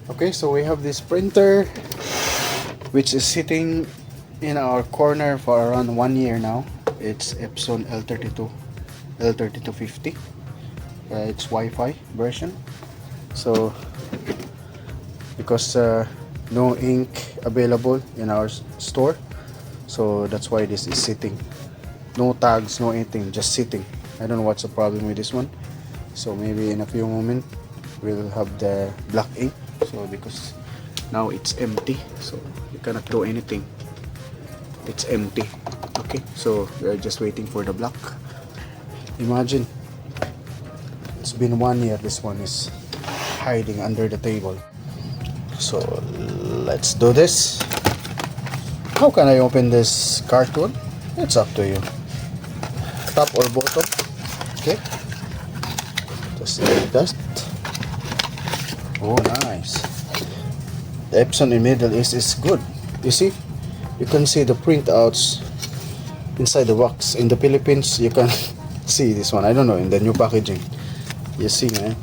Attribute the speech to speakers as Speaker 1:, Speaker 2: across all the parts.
Speaker 1: Okay, so we have this printer which is sitting in our corner for around 1 year now. It's Epson L3250. It's Wi-Fi version. So because no ink available in our store, so that's why this is sitting. No tags, no anything, just sitting. I don't know what's the problem with this one. So maybe in a few moments we'll have the black ink. So because now it's empty, so you cannot do anything. It's empty. Okay, so we're just waiting for the black. Imagine, it's been 1 year. This one is hiding under the table. So let's do this. How can I open this cartoon? It's up to you. Top or bottom? Okay, just like that. Oh, nice. The Epson in middle is good. You see, you can see the printouts inside the box. In the Philippines, you can see this one. I don't know in the new packaging. You see, man.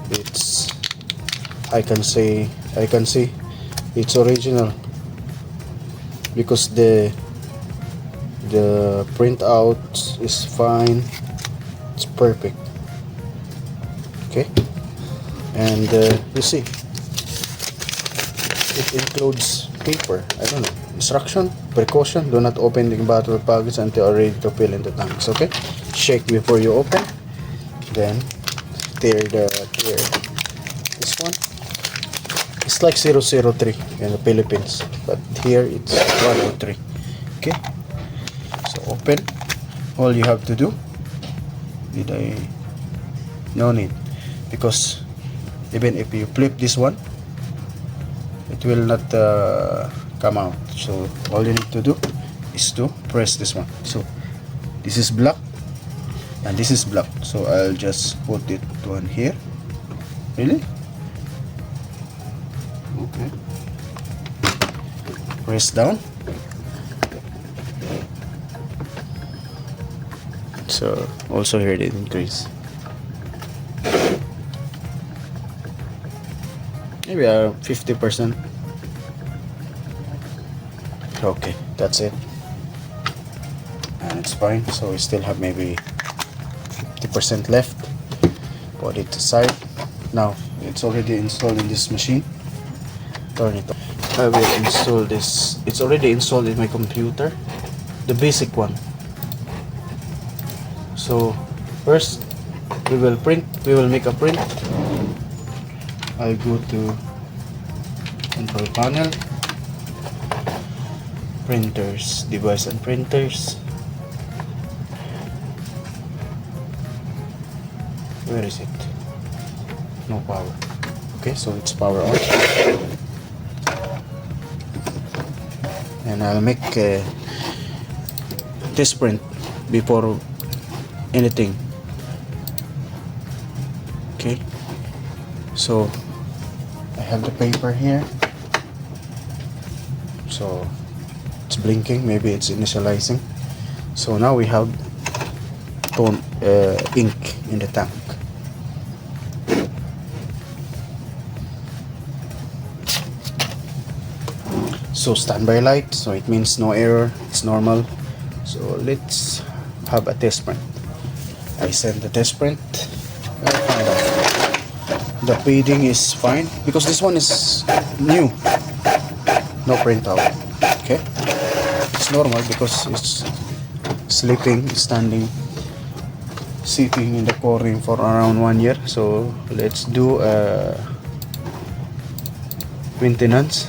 Speaker 1: It's I can see it's original because the printout is fine. It's perfect. Okay, and you see it includes paper. I don't know, instruction, precaution: do not open the bottle package until ready to fill in the tanks. Okay, shake before you open, then tear this one. It's like 003 in the Philippines, but here it's 103. Okay, so open. All you have to do, no need, because even if you flip this one, it will not come out. So all you need to do is to press this one. So this is black and this is black, so I'll just put it on here. Really? Okay, press down. So also here it increase. Maybe 50%. Okay, that's it, and it's fine. So we still have maybe 50% left. Put it aside. Now it's already installed in this machine. Turn it on. I will install this. It's already installed in my computer, the basic one. So first we will make a print. I'll go to control panel, printers, device and printers. Where is it? No power. Okay, so it's power on. And I'll make a test print before anything. Okay, so I have the paper here. So it's blinking, maybe it's initializing. So now we have ink in the tank. So standby light, so it means no error, it's normal. So let's have a test print. I send the test print. I'll find out. The fading is fine because this one is new, no printout. Okay, it's normal because it's sleeping, standing, sitting in the pouring for around 1 year. So let's do maintenance.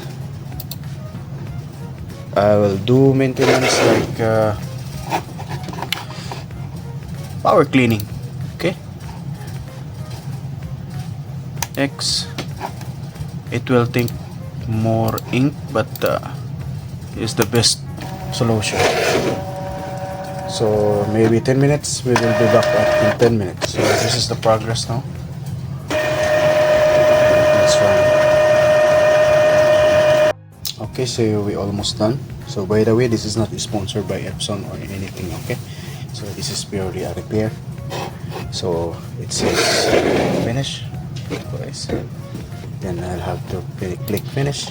Speaker 1: I will do maintenance like power cleaning. Okay, X, it will take more ink, but is the best solution. So maybe 10 minutes, we will be back in 10 minutes. So this is the progress now. That's fine. Okay, so we almost done. So by the way, this is not sponsored by Epson or anything. Okay, so this is purely a repair. So it says finish. twice. Then I'll have to click finish,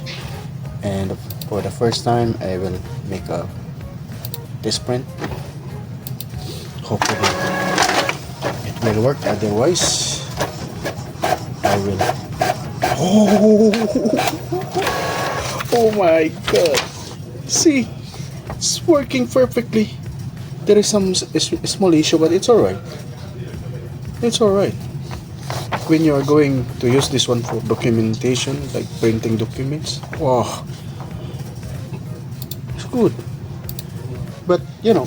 Speaker 1: and for the first time I will make a test print. Hopefully it will work, otherwise I will. Oh my god, see, it's working perfectly. There is some small issue, but it's alright. It's alright. When you are going to use this one for documentation, like printing documents, wow, it's good. But you know,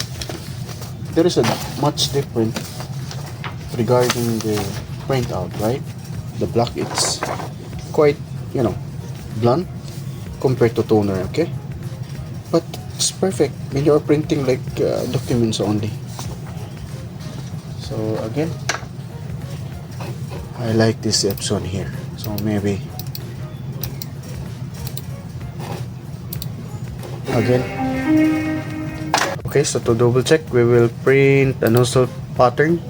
Speaker 1: there is a much different regarding the printout, right? The black, it's quite, you know, blunt compared to toner, okay? But it's perfect when you're printing like documents only. So again, I like this Epson here, so maybe again. Okay, so to double check, we will print a nozzle pattern.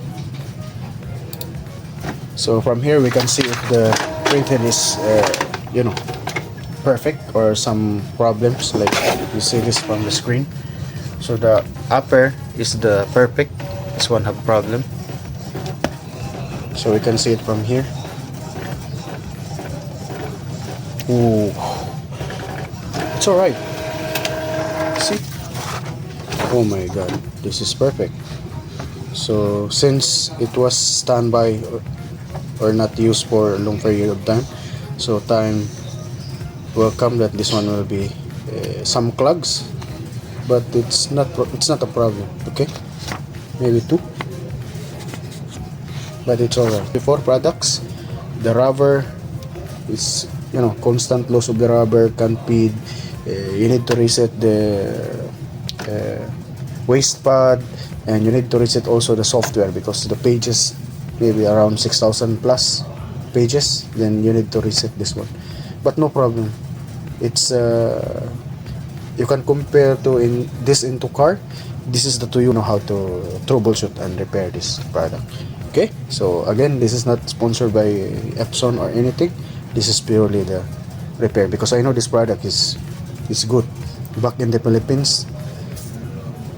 Speaker 1: So from here we can see if the printed is you know, perfect or some problems, like you see this from the screen. So the upper is the perfect, this one have problem, so we can see it from here. Ooh, it's alright. See, oh my god, this is perfect. So since it was standby or not used for a long period of time, so time will come that this one will be some clogs, but it's not a problem, okay? Maybe two, but it's alright. Before products, the rubber is, you know, constant loss of the rubber, can't feed. You need to reset the waste pad, and you need to reset also the software, because the pages maybe around 6,000 plus pages, then you need to reset this one. But no problem, it's you can compare to this into car. This is the two, you know how to troubleshoot and repair this product. Okay, so again, this is not sponsored by Epson or anything. This is purely the repair, because I know this product is good. Back in the Philippines,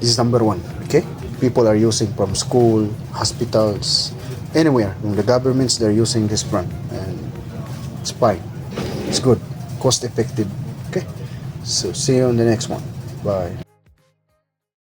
Speaker 1: this is number one. Okay, people are using from school, hospitals, anywhere from the governments, they're using this brand, and it's fine, it's good, cost effective. Okay, so see you on the next one. Bye.